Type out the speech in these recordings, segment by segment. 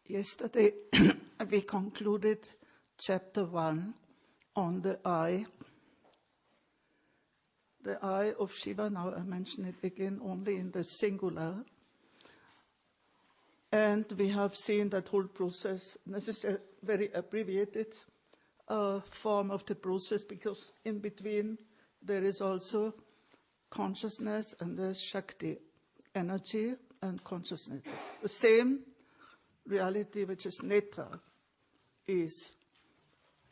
Yesterday we concluded chapter 1 on the eye. The eye of Shiva, now I mention it again only in the singular. And we have seen that whole process. This is a very abbreviated form of the process, because in between there is also consciousness and there's Shakti, energy and consciousness. The same reality, which is Netra, is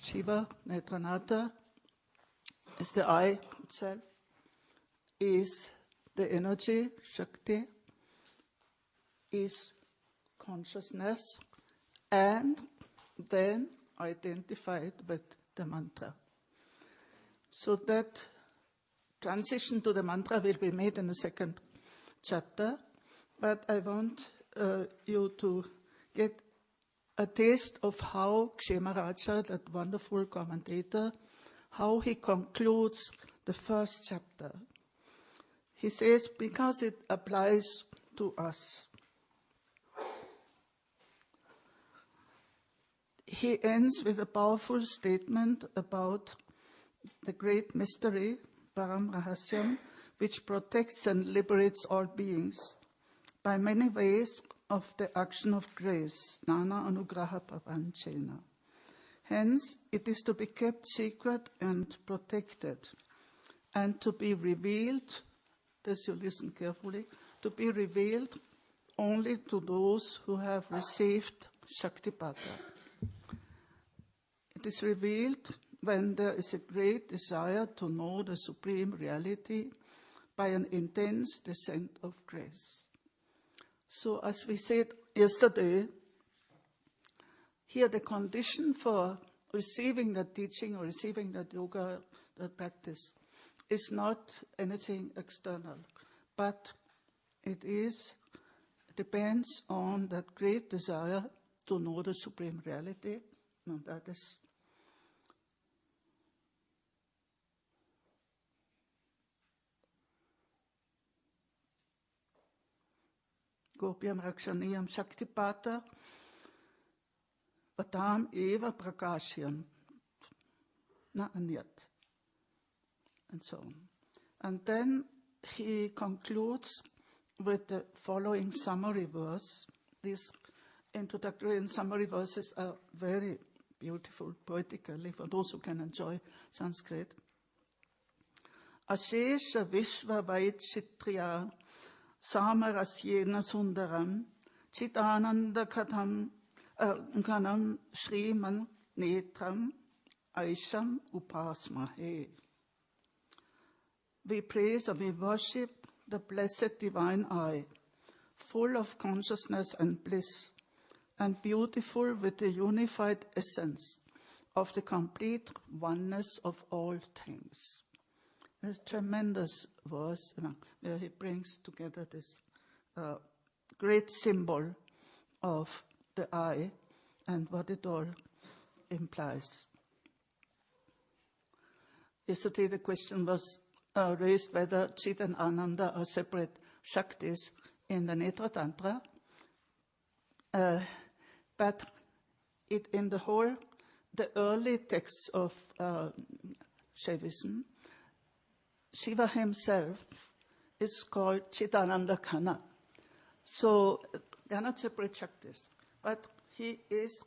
Shiva, Netra Tantra, is the eye itself, is the energy, Shakti, is consciousness, and then identified with the mantra. So that transition to the mantra will be made in the second chapter, but I want you to get a taste of how Kshemaraja, that wonderful commentator, how he concludes the first chapter. He says, because it applies to us. He ends with a powerful statement about the great mystery, Param Rahasyam, which protects and liberates all beings by many ways of the action of grace, Nana Anugraha Prapanchena. Hence, it is to be kept secret and protected, and to be revealed, this you listen carefully, to be revealed only to those who have received Shaktipata. It is revealed when there is a great desire to know the supreme reality by an intense descent of grace. So as we said yesterday, here the condition for receiving that teaching or receiving that yoga, that practice, is not anything external, but it depends on that great desire to know the supreme reality, and that is Gopyam Rakshaniyam Shaktipata Vatam Eva Prakashyam Na Anyat, and so on. And then he concludes with the following summary verse. These introductory and summary verses are very beautiful poetically for those who can enjoy Sanskrit. Ashesha Vishva Vaichitriya Samarasyena Sundaram Chitananda Katham Kanam Shriman Netram Aisham Upasmahe. We praise and we worship the blessed divine eye, full of consciousness and bliss, and beautiful with the unified essence of the complete oneness of all things. There's a tremendous verse where he brings together this great symbol of the eye and what it all implies. Yesterday the question was raised whether Chit and Ananda are separate Shaktis in the Netra Tantra, but in the early texts of Shaivism, Shiva himself is called Chitananda Khana. So they are not separate Shaktis, but he is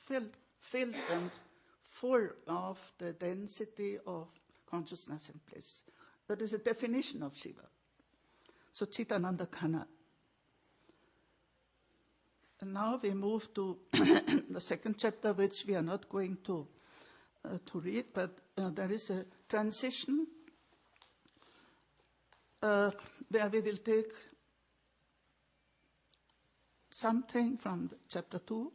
filled and full of the density of consciousness and bliss. That is a definition of Shiva. So Chitananda Khana. And now we move to the second chapter, which we are not going to read, but there is a transition where we will take something from chapter 2,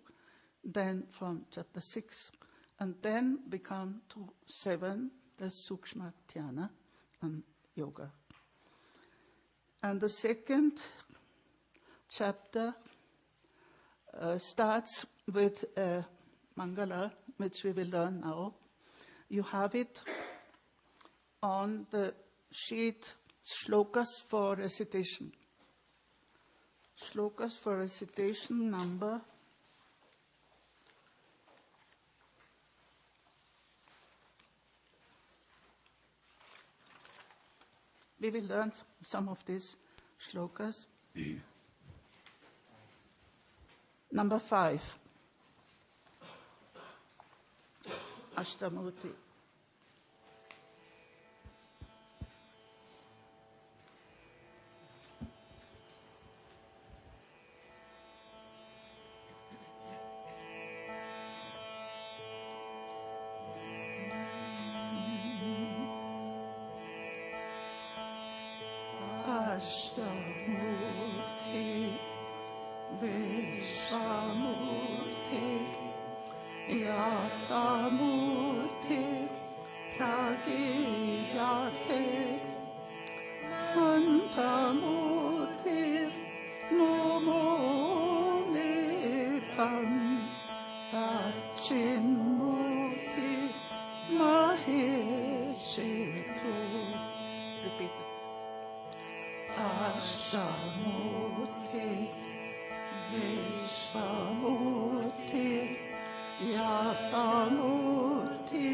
then from chapter 6, and then we come to 7, the Sukshma Dhyana and Yoga. And the second chapter starts with a Mangala, which we will learn now. You have it on the sheet, Shlokas for recitation. Shlokas for recitation number We will learn some of these shlokas. Number 5, Ashtamurti. Ashtamurti, Vishwamurti, Yatamurti, Pragiyate, Mantamurti, Nomo Nitam, Achinmurti, Maheshitu. Repeat. Ashtamurti, Vishwamurti, Yatamurti,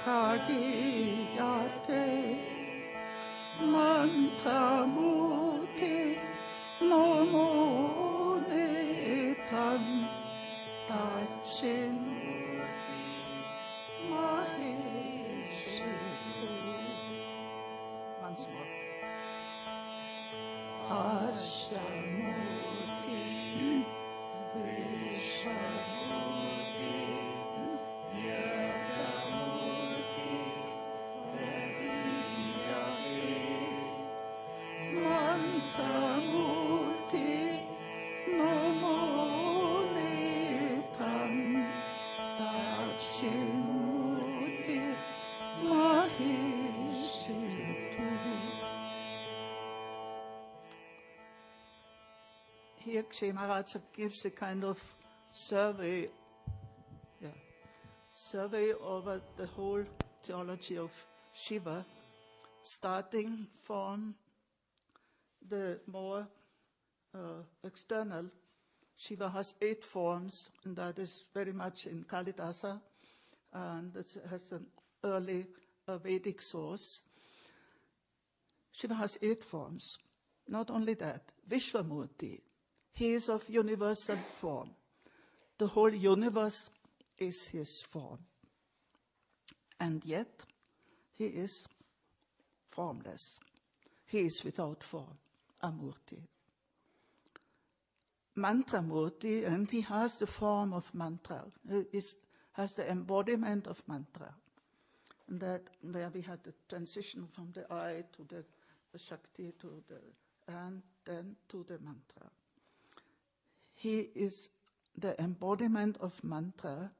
Pragiyate, Mantamurti, Nomo Nitam, Dachinmurti, Maheshitu. Once more. Ashtamurti, Vishwamurti, Yatamurti, Pragiyate, Mantamurti, Nomo Nitam, Dachinmurti, Maheshitu. Here Kshemaraj gives a kind of survey over the whole theology of Shiva, starting from the more external. Shiva has 8 forms, and that is very much in Kalidasa, and it has an early Vedic source. Shiva has 8 forms. Not only that, Vishwamurti, he is of universal form. The whole universe is his form. And yet, he is formless. He is without form, Amurti. Mantramurti, and he has the form of mantra. He has the embodiment of mantra. And that there we had the transition from the I to the Shakti and then to the mantra. He is the embodiment of mantra.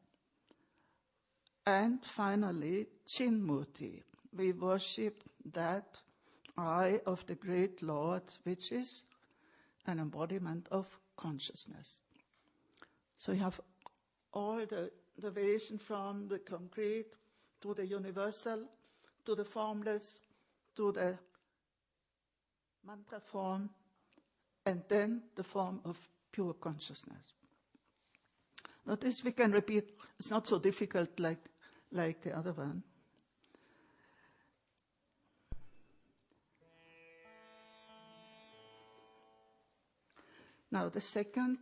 And finally, Chinmurti. We worship that I of the great Lord, which is an embodiment of consciousness. So you have all the variation from the concrete to the universal, to the formless, to the mantra form, and then the form of pure consciousness. Now this we can repeat. It's not so difficult like the other one. Now the second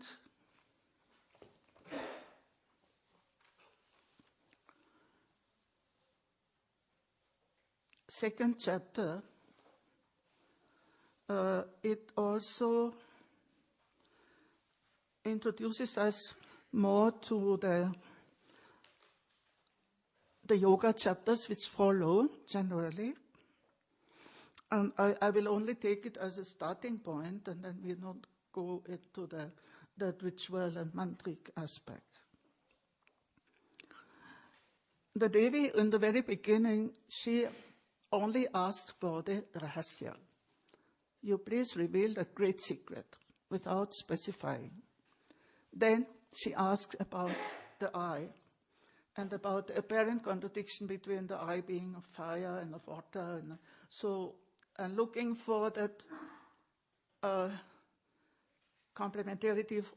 chapter, it also introduces us more to the yoga chapters which follow generally. And I will only take it as a starting point, and then we'll not go into the ritual and mantric aspect. The Devi, in the very beginning, she only asked for the rahasya. You please reveal the great secret, without specifying. Then she asked about the I, and about the apparent contradiction between the I being of fire and of water, and looking for that complementarity of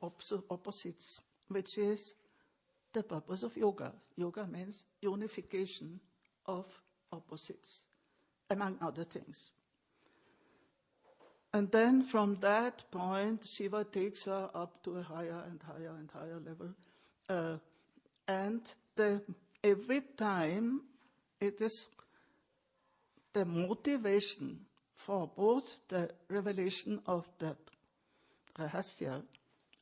opposites, which is the purpose of yoga. Yoga means unification of opposites, among other things. And then from that point, Shiva takes her up to a higher and higher and higher level. Every time it is the motivation for both the revelation of that rahasya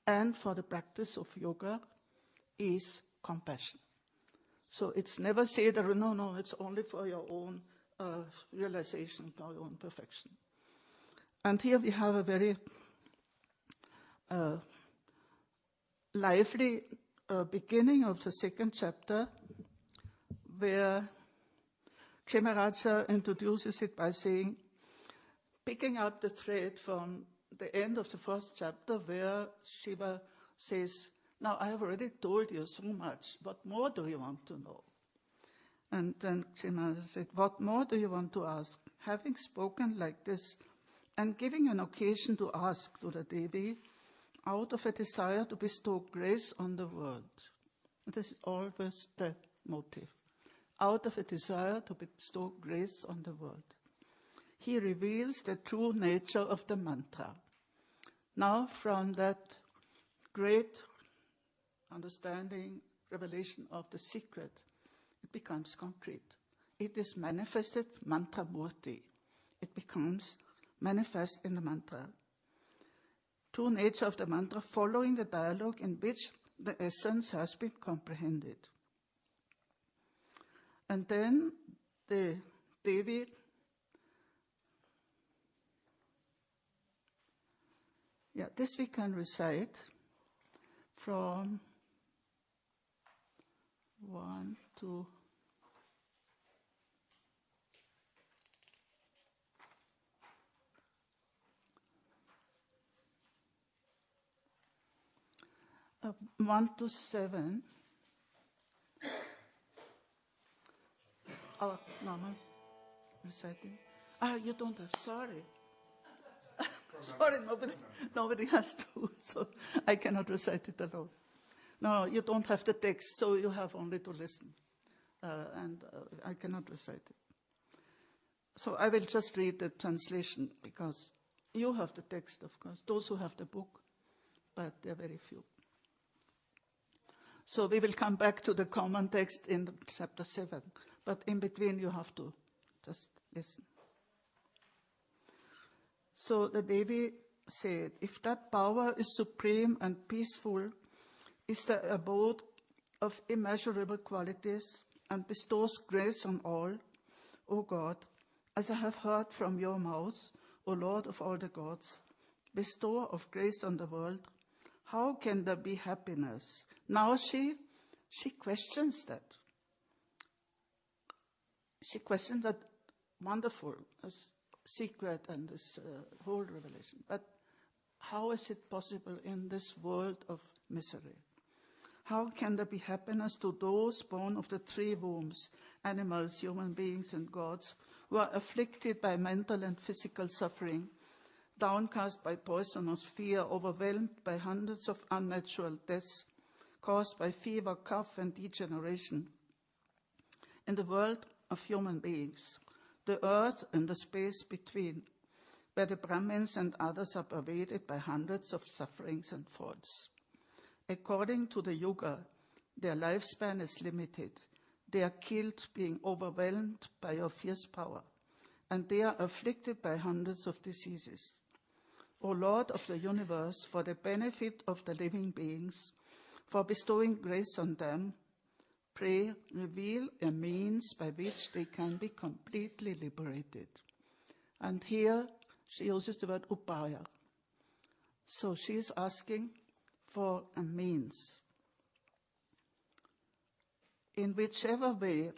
and for the practice of yoga is compassion. So it's never said, no, it's only for your own realization, for your own perfection. And here we have a very lively beginning of the second chapter, where Kshemaraja introduces it by saying, picking up the thread from the end of the first chapter, where Shiva says, now I have already told you so much, what more do you want to know? And then Kshemaraja said, what more do you want to ask? Having spoken like this, and giving an occasion to ask to the Devi, out of a desire to bestow grace on the world. This is always the motive. Out of a desire to bestow grace on the world. He reveals the true nature of the mantra. Now, from that great understanding, revelation of the secret, it becomes concrete. It is manifested mantra murti. It becomes manifest in the mantra. True nature of the mantra following the dialogue in which the essence has been comprehended. And then the Devi this we can recite from 1 to 1 to 7. Oh, normal reciting. You don't have, sorry. Sorry, nobody has to, so I cannot recite it alone. No, you don't have the text, so you have only to listen. I cannot recite it. So I will just read the translation, because you have the text, of course, those who have the book, but there are very few. So we will come back to the common text in chapter 7, but in between you have to just listen. So the Devi said, if that power is supreme and peaceful, is the abode of immeasurable qualities, and bestows grace on all, O God, as I have heard from your mouth, O Lord of all the gods, bestower of grace on the world, how can there be happiness? Now she questions that. She questions that wonderful secret and this whole revelation. But how is it possible in this world of misery? How can there be happiness to those born of the three wombs, animals, human beings, and gods, who are afflicted by mental and physical suffering, downcast by poisonous fear, overwhelmed by hundreds of unnatural deaths, caused by fever, cough, and degeneration? In the world of human beings, the earth and the space between, where the Brahmins and others are pervaded by hundreds of sufferings and faults. According to the Yuga, their lifespan is limited. They are killed being overwhelmed by your fierce power, and they are afflicted by hundreds of diseases. O Lord of the universe, for the benefit of the living beings, for bestowing grace on them, pray, reveal a means by which they can be completely liberated. And here she uses the word upaya. So she is asking for a means. In whichever way,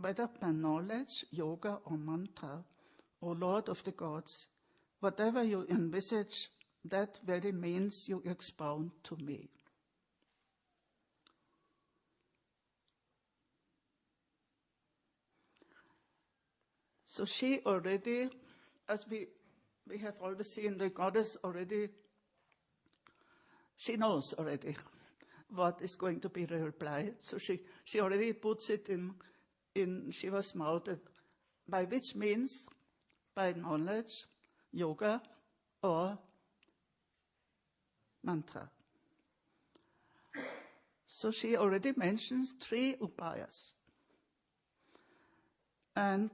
whether by knowledge, yoga, or mantra, O Lord of the gods, whatever you envisage, that very means you expound to me. So she already, as we have always seen, the goddess already, she knows already what is going to be the reply. So she already puts it in Shiva's mouth, by which means, by knowledge, yoga, or mantra. So she already mentions 3 upayas. And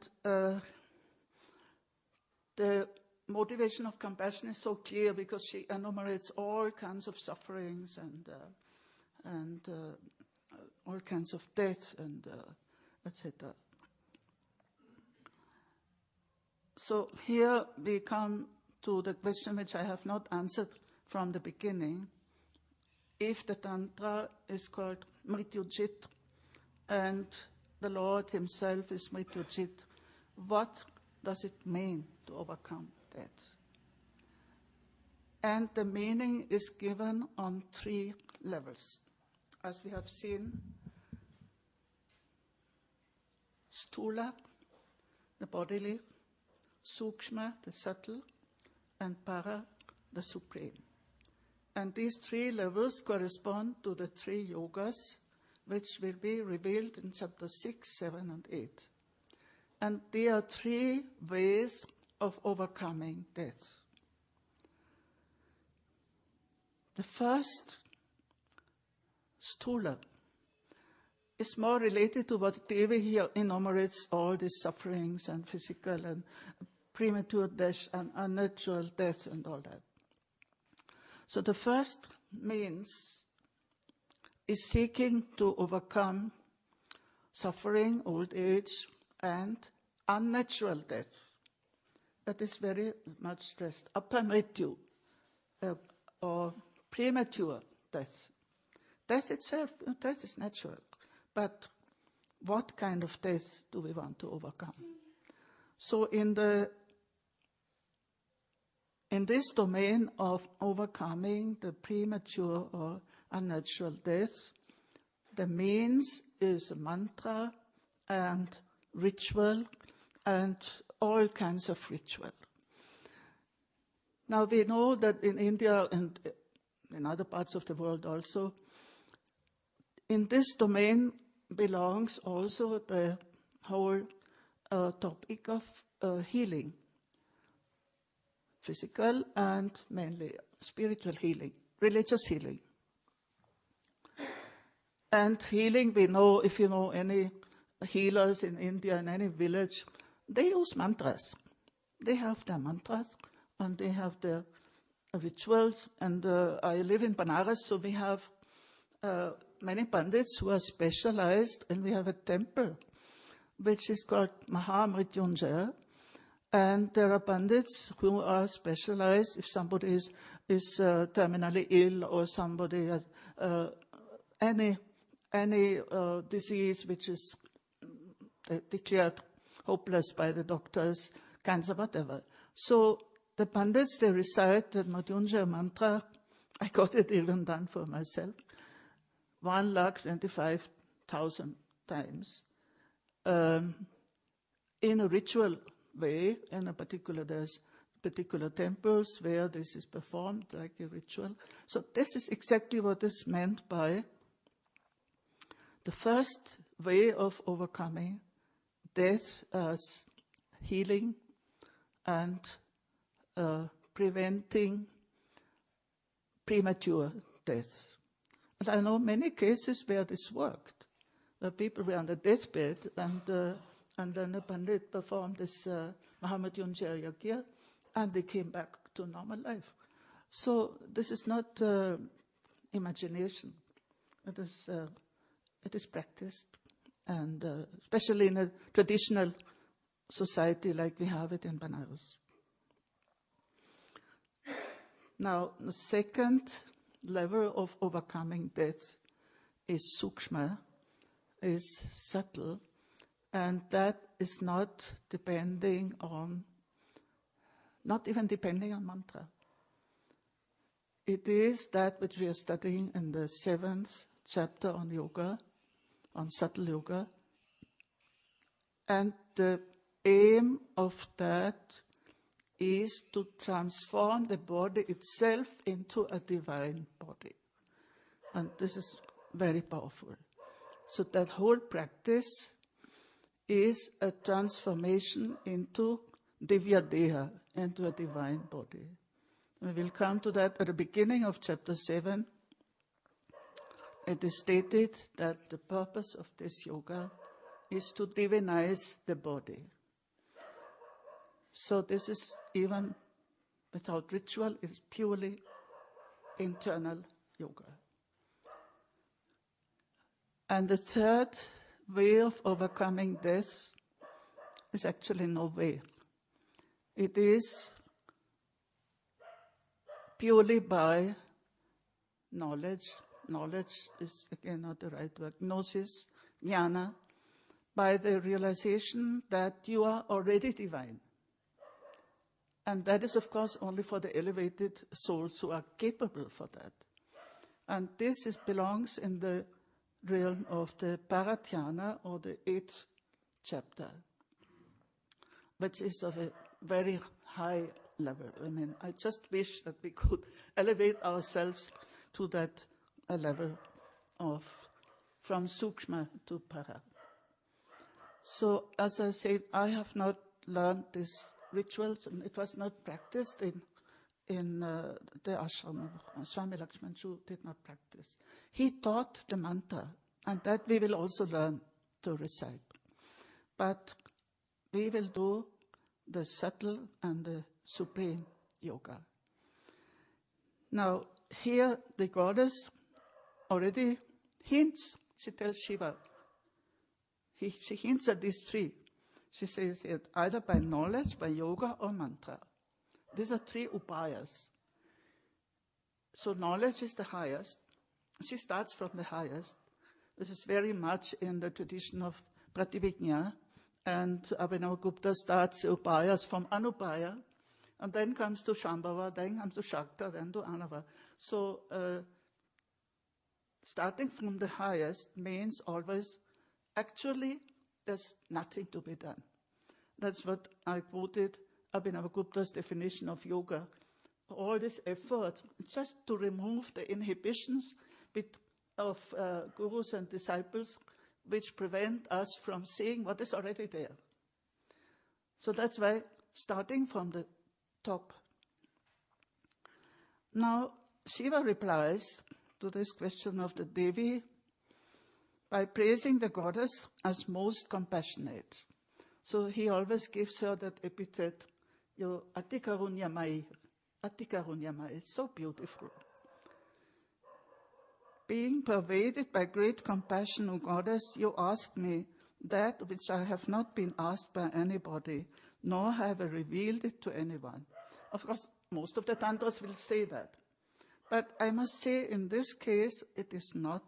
the motivation of compassion is so clear because she enumerates all kinds of sufferings and all kinds of death and etc. So here we come to the question which I have not answered from the beginning. If the Tantra is called Mṛtyujit and the Lord himself is Mṛtyujit, what does it mean to overcome death? And the meaning is given on 3 levels. As we have seen, Sthula, the bodily, Sukshma, the subtle, and Para, the supreme. And these 3 levels correspond to the 3 yogas, which will be revealed in chapter 6, 7, and 8. And there are 3 ways of overcoming death. The first, Sthula, is more related to what Devi here enumerates all these sufferings and physical and premature death and unnatural death and all that. So the first means is seeking to overcome suffering, old age, and unnatural death. That is very much stressed. Apamrityu, or premature death. Death itself, death is natural. But what kind of death do we want to overcome? So in this domain of overcoming the premature or unnatural death, the means is mantra and ritual and all kinds of ritual. Now we know that in India and in other parts of the world also, in this domain belongs also the whole topic of healing. Physical and mainly spiritual healing, religious healing. And healing, we know, if you know any healers in India, in any village, they use mantras. They have their mantras and they have their rituals. And I live in Banaras, so we have many pandits who are specialized, and we have a temple which is called Mṛtyujit. And there are pandits who are specialized if somebody is terminally ill or somebody has any disease which is declared hopeless by the doctors, cancer, whatever. So the pandits, they recite the Mṛtyujit mantra. I got it even done for myself, 125,000 times, in a ritual way. In a there's particular temples where this is performed like a ritual. So this is exactly what is meant by the first way of overcoming death as healing and preventing premature death. And I know many cases where this worked, where people were on the deathbed and then the pandit performed this Mṛtyujit yajna, and they came back to normal life. So this is not imagination. It is practiced, and especially in a traditional society like we have it in Benares. Now, the second level of overcoming death is sukshma, is subtle, and that is not even depending on mantra. It is that which we are studying in the 7th chapter on yoga, on subtle yoga. And the aim of that is to transform the body itself into a divine body. And this is very powerful. So that whole practice is a transformation into divya deha, into a divine body. We will come to that at the beginning of chapter 7. It is stated that the purpose of this yoga is to divinize the body. So this is even without ritual, it's purely internal yoga. And the third way of overcoming death is actually no way. It is purely by knowledge. Knowledge is again not the right word. Gnosis, jnana, by the realization that you are already divine. And that is, of course, only for the elevated souls who are capable for that. And this belongs in the realm of the Parathyana, or the 8th chapter, which is of a very high level. I mean, I just wish that we could elevate ourselves to that level of from Sukshma to Para. So, as I said, I have not learned these rituals, and it was not practiced in the ashram. Swami Lakshman did not practice. He taught the mantra, and that we will also learn to recite. But we will do the subtle and the supreme yoga. Now, here the goddess already hints. She tells Shiva. She hints at these three. She says it either by knowledge, by yoga, or mantra. These are three upayas. So knowledge is the highest. She starts from the highest. This is very much in the tradition of Prativijñā. And Abhinavagupta starts the upayas from Anupaya, and then comes to Shambhava, then comes to Shakta, then to Anava. So starting from the highest means always, actually, there's nothing to be done. That's what I quoted Abhinavagupta's definition of yoga. All this effort, just to remove the inhibitions of gurus and disciples, which prevent us from seeing what is already there. So that's why starting from the top. Now, Shiva replies to this question of the Devi by praising the goddess as most compassionate. So he always gives her that epithet, your Atikarunyamai. Atikarunyamai is so beautiful. Being pervaded by great compassion, O goddess, you ask me that which I have not been asked by anybody, nor have I revealed it to anyone. Of course, most of the tantras will say that. But I must say, in this case, it is not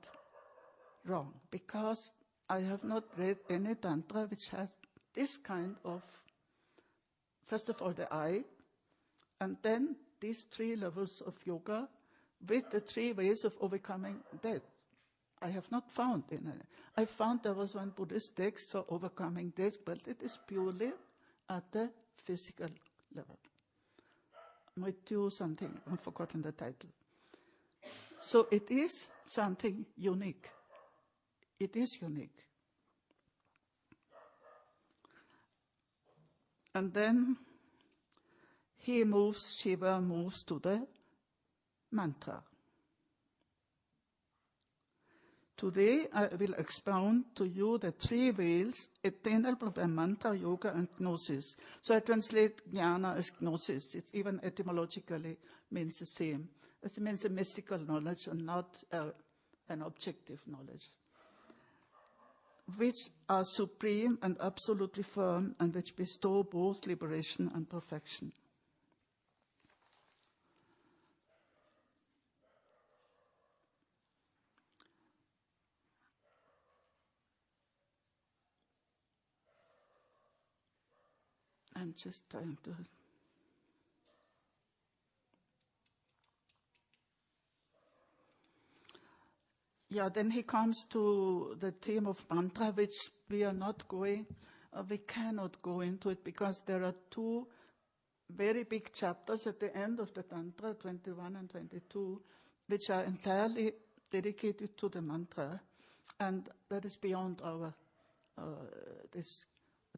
wrong, because I have not read any tantra which has this kind of, first of all, the I, and then these three levels of yoga with the three ways of overcoming death. I have not found any. I found there was one Buddhist text for overcoming death, but it is purely at the physical level. Mṛtyujit something, I've forgotten the title. So it is something unique. It is unique. And then Shiva moves to the mantra. Today I will expound to you the three veils attainable by mantra, yoga, and gnosis. So I translate jnana as gnosis. It even etymologically means the same. It means a mystical knowledge and not an objective knowledge, which are supreme and absolutely firm, and which bestow both liberation and perfection. I'm just trying to... Yeah, then he comes to the theme of mantra, which we cannot go into it, because there are two very big chapters at the end of the Tantra, 21 and 22, which are entirely dedicated to the mantra, and that is beyond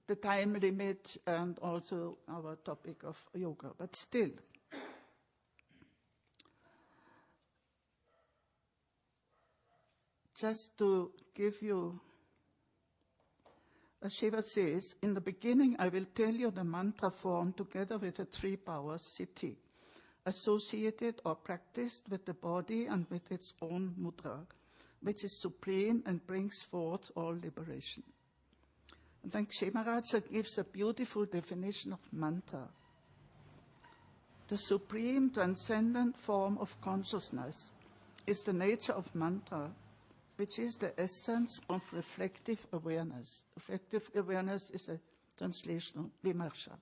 the time limit and also our topic of yoga. But still, just to give you, as Shiva says, in the beginning I will tell you the mantra form together with the three powers, siddhi, associated or practiced with the body and with its own mudra, which is supreme and brings forth all liberation. And then Kshemaraj gives a beautiful definition of mantra. The supreme transcendent form of consciousness is the nature of mantra, which is the essence of reflective awareness. Reflective awareness is a translation of vimarsha.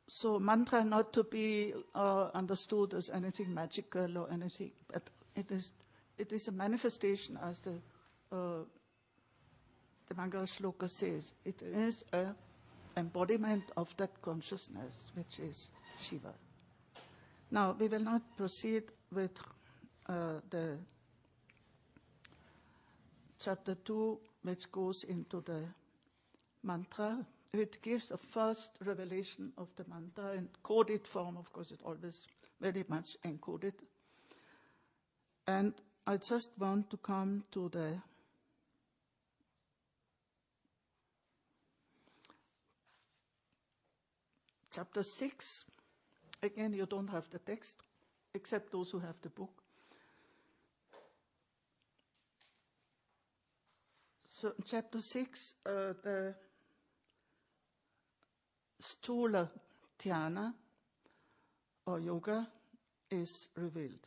So mantra not to be understood as anything magical or anything, but it is a manifestation, as the Mangala Shloka says. It is an embodiment of that consciousness, which is Shiva. Now, we will not proceed with the chapter 2, which goes into the mantra. It gives a first revelation of the mantra in coded form. Of course, it's always very much encoded. And I just want to come to the chapter 6. Again, you don't have the text, except those who have the book. So in chapter 6, the Stula Dhyana, or yoga, is revealed.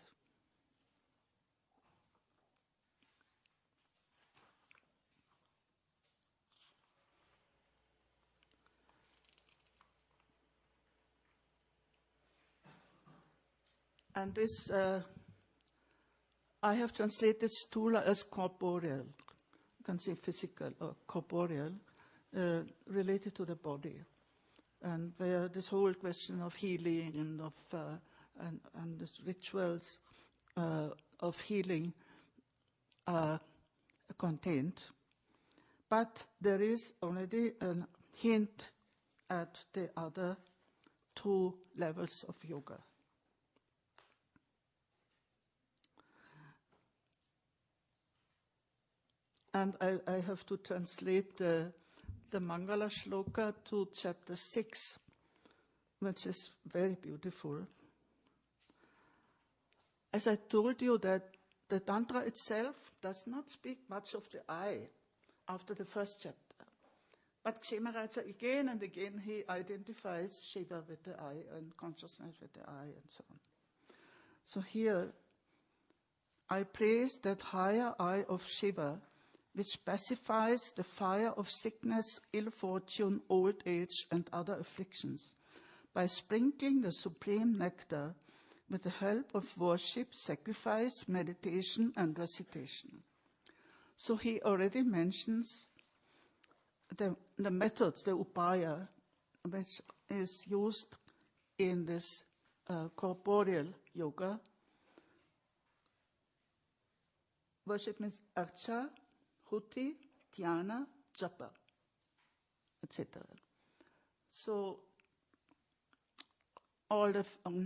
And this, I have translated Stula as corporeal. You can say physical or corporeal, related to the body. And where this whole question of healing and of and the rituals of healing are contained. But there is already a hint at the other two levels of yoga. And I have to translate the Mangala Shloka to chapter 6, which is very beautiful. As I told you, that the Tantra itself does not speak much of the I after the first chapter. But Kshemaraj, again and again, he identifies Shiva with the I and consciousness with the I and so on. So here, I praise that higher I of Shiva, which pacifies the fire of sickness, ill fortune, old age, and other afflictions, by sprinkling the supreme nectar with the help of worship, sacrifice, meditation, and recitation. So he already mentions the methods, the upaya, which is used in this corporeal yoga. Worship means archa, huti, dhyana, japa, etc. So all the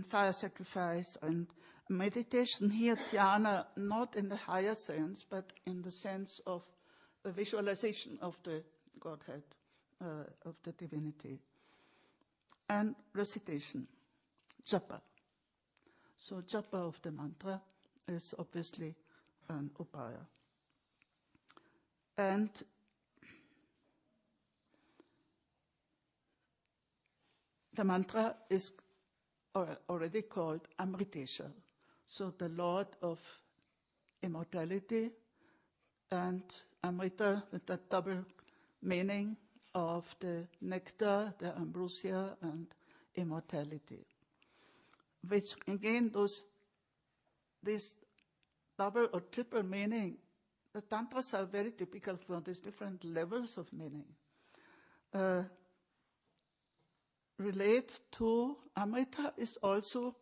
fire sacrifice and meditation here, dhyana, not in the higher sense, but in the sense of a visualization of the Godhead, of the divinity. And recitation, japa. So japa of the mantra is obviously an upaya. And the mantra is already called Amritesha, so the Lord of immortality, and Amrita with that double meaning of the nectar, the ambrosia, and immortality. Which again, this double or triple meaning, the tantras are very typical for these different levels of meaning. Relate to Amrita is also,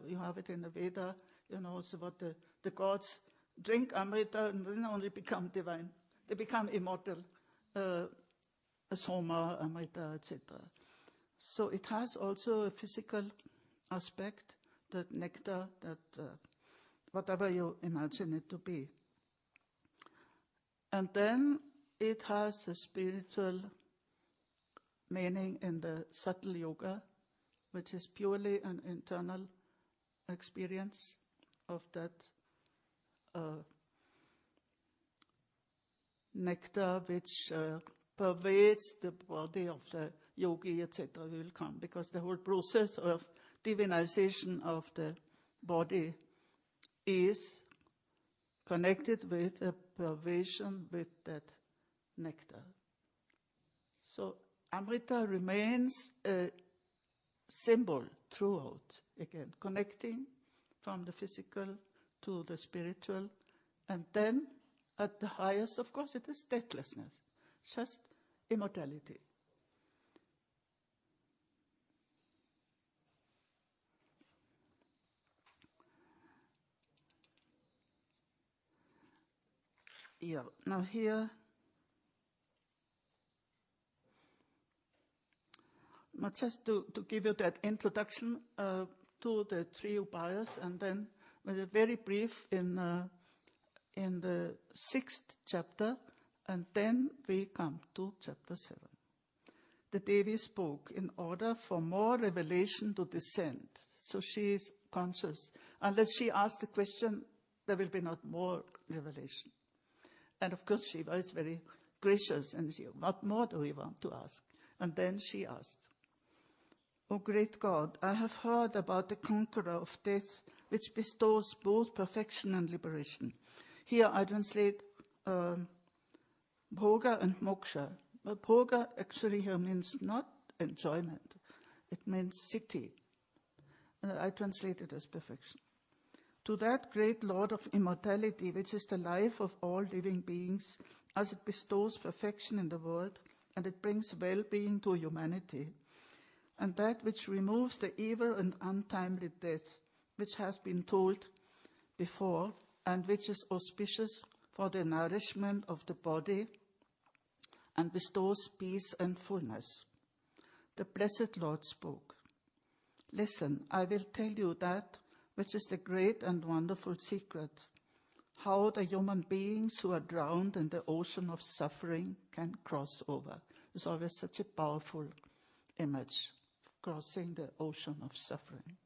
you have it in the Veda, so what the gods drink Amrita and then only become divine. They become immortal, Soma, Amrita, etc. So it has also a physical aspect, that nectar, that whatever you imagine it to be. And then it has a spiritual meaning in the subtle yoga, which is purely an internal experience of that nectar which pervades the body of the yogi, etc. will come, because the whole process of divinization of the body is connected with a pervasion with that nectar. So Amrita remains a symbol throughout, again, connecting from the physical to the spiritual, and then at the highest, of course, it is deathlessness, just immortality. Yeah, now here, just to give you that introduction to the three upayas, and then with a very brief in the 6th chapter, and then we come to chapter 7. The Devi spoke in order for more revelation to descend. So she is conscious. Unless she asks the question, there will be not more revelation. And of course, Shiva is very gracious and she, what more do we want to ask? And then she asked, O great God, I have heard about the conqueror of death, which bestows both perfection and liberation. Here I translate bhoga and moksha. But bhoga actually here means not enjoyment. It means city. I translate it as perfection. To that great Lord of immortality, which is the life of all living beings, as it bestows perfection in the world, and it brings well-being to humanity, and that which removes the evil and untimely death, which has been told before, and which is auspicious for the nourishment of the body, and bestows peace and fullness. The blessed Lord spoke. Listen, I will tell you that which is the great and wonderful secret, how the human beings who are drowned in the ocean of suffering can cross over. It's always such a powerful image, crossing the ocean of suffering.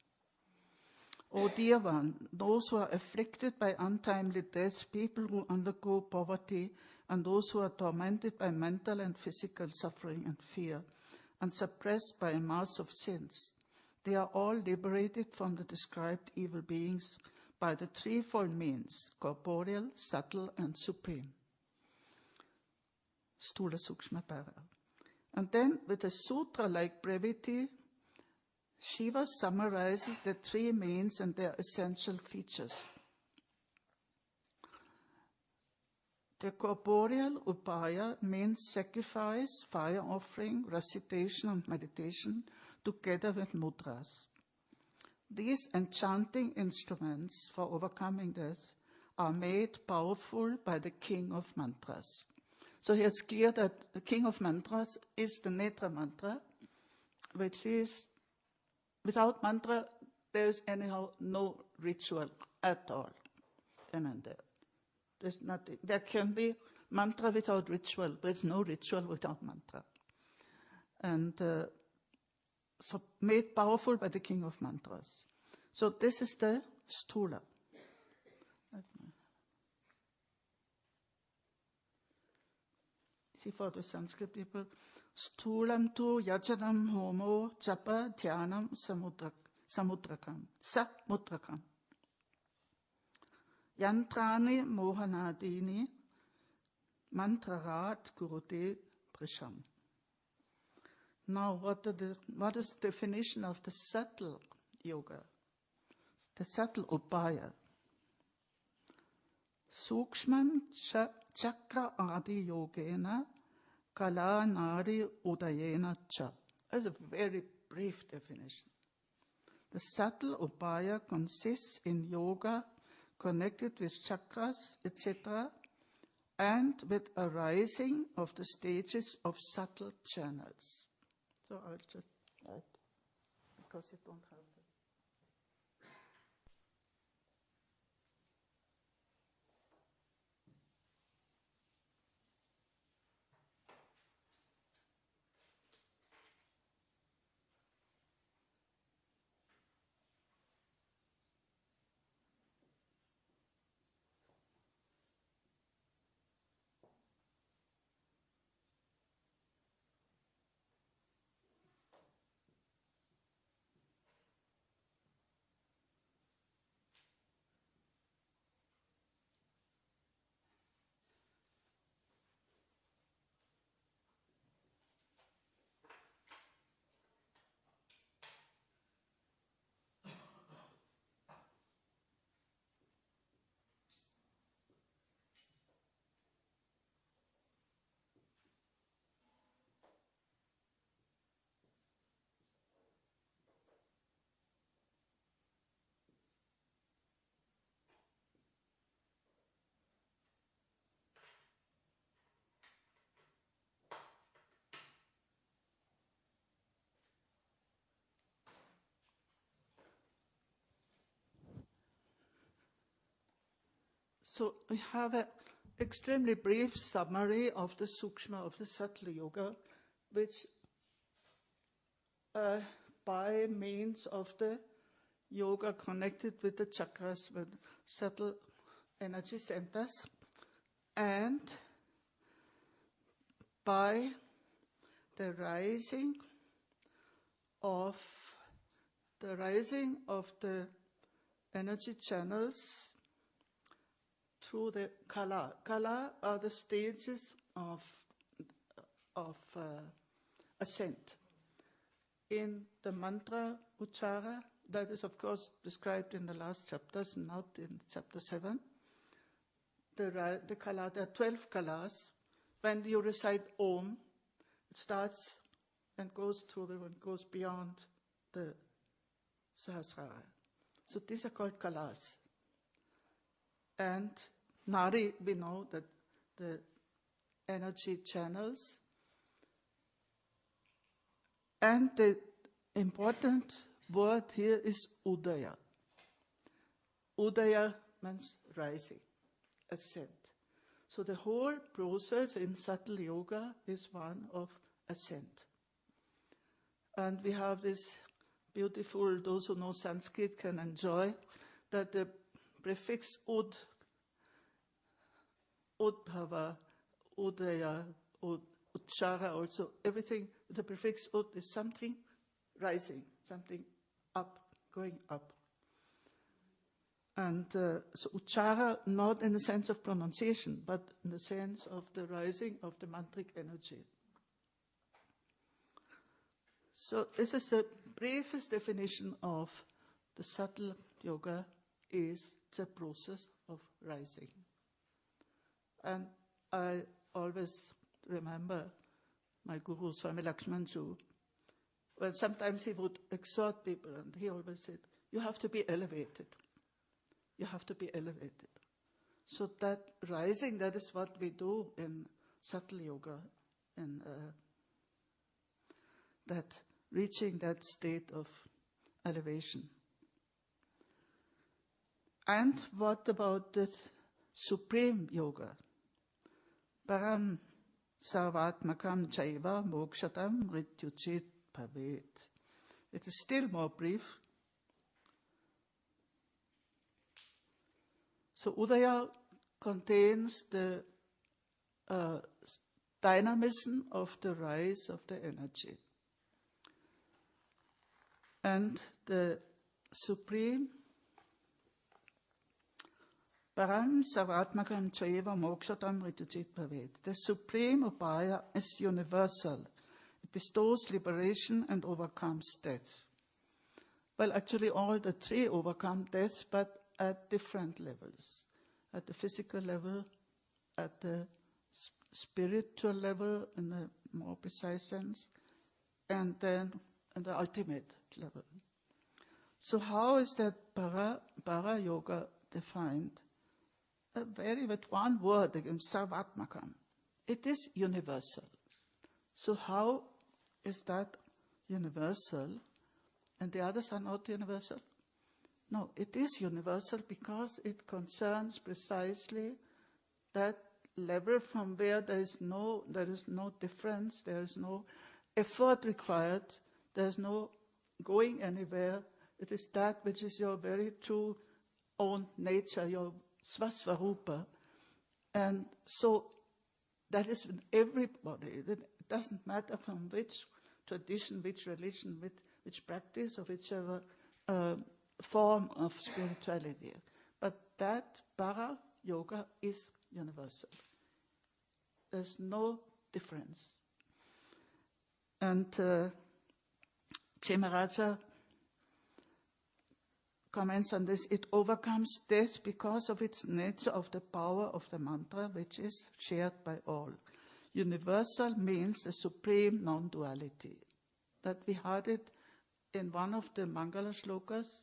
O dear one, those who are afflicted by untimely death, people who undergo poverty, and those who are tormented by mental and physical suffering and fear, and suppressed by a mass of sins, they are all liberated from the described evil beings by the threefold means, corporeal, subtle, and supreme. Sthula Sukshma Para. And then, with a sutra-like brevity, Shiva summarizes the three means and their essential features. The corporeal upaya means sacrifice, fire offering, recitation, and meditation, together with mudras. These enchanting instruments for overcoming death are made powerful by the king of mantras. So here it's clear that the king of mantras is the Netra mantra, which is, without mantra, there is anyhow no ritual at all. There's nothing. There can be mantra without ritual, but there's no ritual without mantra. And so made powerful by the king of mantras. So this is the sthula. See, for the Sanskrit people, sthulam tu yajanam homo japa dhyanam samudrakam. Samudrakam. Yantrani mohanadini mantrarat kurute prisham. Now, what is the definition of the subtle yoga? The subtle upaya. Sukshman chakra adi yogena kala nadi udayena cha. That's a very brief definition. The subtle upaya consists in yoga connected with chakras, etc., and with arising of the stages of subtle channels. So I'll just add, because you don't have it. So we have an extremely brief summary of the Sukshma, of the subtle yoga, which by means of the yoga connected with the chakras, with subtle energy centers, and by the rising of the energy channels through the kala. Kala are the stages of ascent. In the mantra uchara, that is of course described in the last chapters, not in chapter 7, the kala, there are 12 kalas. When you recite Om, it starts and goes beyond the Sahasrara. So these are called kalas. And Nari, we know that the energy channels. And the important word here is Udaya. Udaya means rising, ascent. So the whole process in subtle yoga is one of ascent. And we have this beautiful, those who know Sanskrit can enjoy, that the prefix ud, udbhava, udaya, uchara also, everything, the prefix ud is something rising, something up, going up. And so uchara, not in the sense of pronunciation, but in the sense of the rising of the mantric energy. So this is the briefest definition of the subtle yoga, is the process of rising. And I always remember my guru, Swami Lakshmanju, well, sometimes he would exhort people, and he always said, you have to be elevated. You have to be elevated. So that rising, that is what we do in subtle yoga, in that reaching that state of elevation. And what about the supreme yoga? Param sarvatmakam chaiva mokshatam Mṛtyujit bhavet. It is still more brief. So Udaya contains the dynamism of the rise of the energy. And the supreme, Param Savatmakam Chaiva Mokshatam Mṛtyujit Bhavet. The supreme upaya is universal. It bestows liberation and overcomes death. Well, actually all the three overcome death, but at different levels. At the physical level, at the spiritual level in a more precise sense, and then at the ultimate level. So how is that para yoga defined? With one word, again, sarvatmakam. It is universal. So how is that universal and the others are not universal? No, it is universal because it concerns precisely that level from where there is no difference, there is no effort required, there is no going anywhere. It is that which is your very true own nature, your svasvarupa. And so that is with everybody. It doesn't matter from which tradition, which religion, which practice, or whichever form of spirituality. But that para yoga is universal. There's no difference. And Chimaraja comments on this. It overcomes death because of its nature of the power of the mantra, which is shared by all. Universal means the supreme non-duality. That we had it in one of the Mangala shlokas,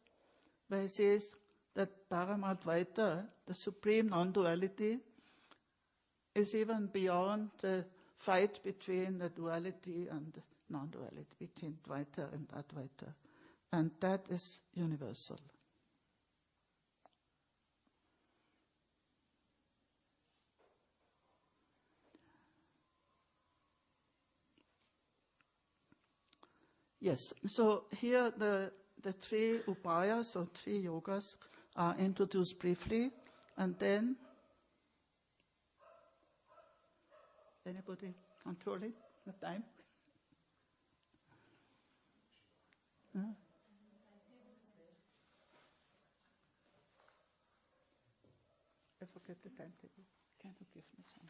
where he says that Paramadvaita, the supreme non-duality, is even beyond the fight between the duality and non-duality, between Dvaita and Advaita. And that is universal. Yes, so here the three upayas or three yogas are introduced briefly, and then anybody controlling the time? I forget the timetable. Can you give me some?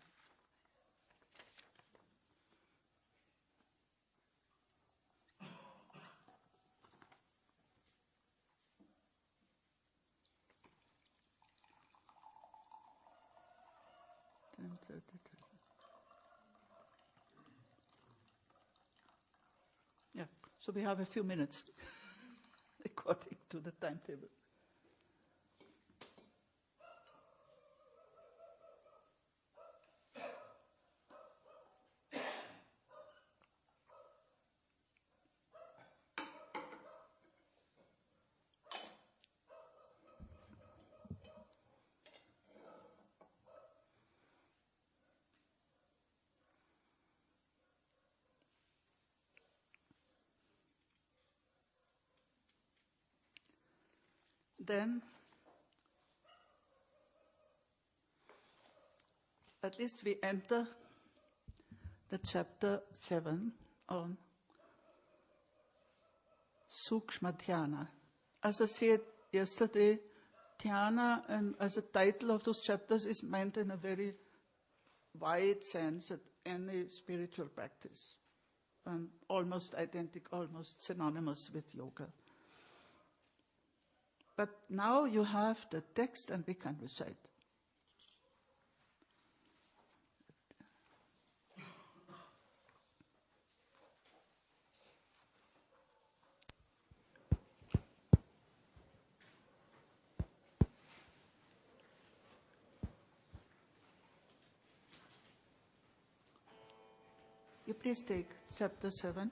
Yeah, so we have a few minutes according to the timetable. Then, at least we enter the chapter 7 on Sukshma Dhyana. As I said yesterday, Dhyana, and as a title of those chapters, is meant in a very wide sense at any spiritual practice, and almost identical, almost synonymous with yoga. But now you have the text and we can recite. You please take chapter 7.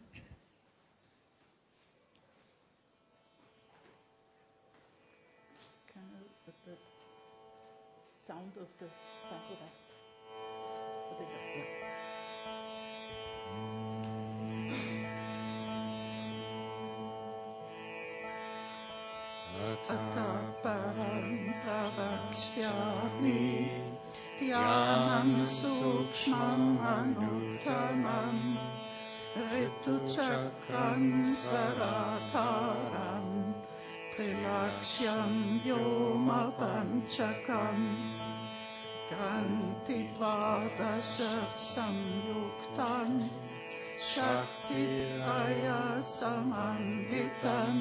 Can you put the sound of the Tantra? Ataparam pravakshyami dhyanam sukshmam anuttamam rituchakram saradharam trilakshyam vyoma panchakam granti dvadasha samyuktam shakti aya samamvitam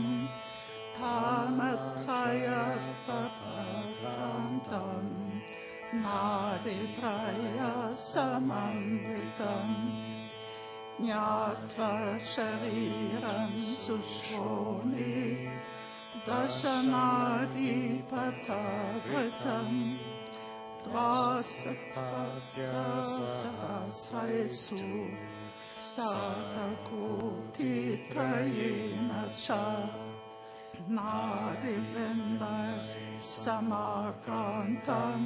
Dhamatraya Papakrantam Naditraya Samamritam Nyatva Shariram Sushvoni Dashanadi Patavritam Dvasatadya Sahasraisu Sadakoti Trayena Cha Nadivendai samakrantam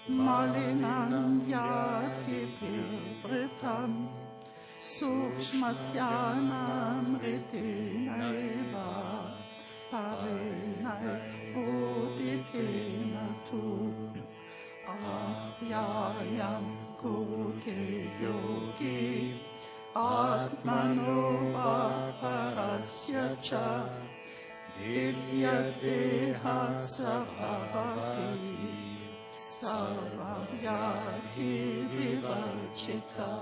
malinam yati pilvritam sukshmatyanam ritinaiva parinai uditina tu avyayam kuti yogi atmanova parasya cha Divya deha sabhavati sarvavyati vivarchita.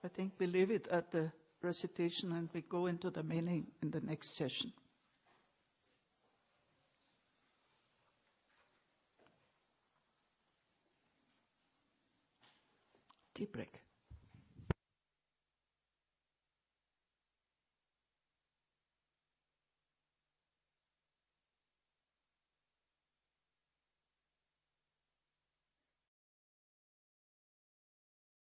I think we leave it at the recitation and we go into the meaning in the next session. Tea break.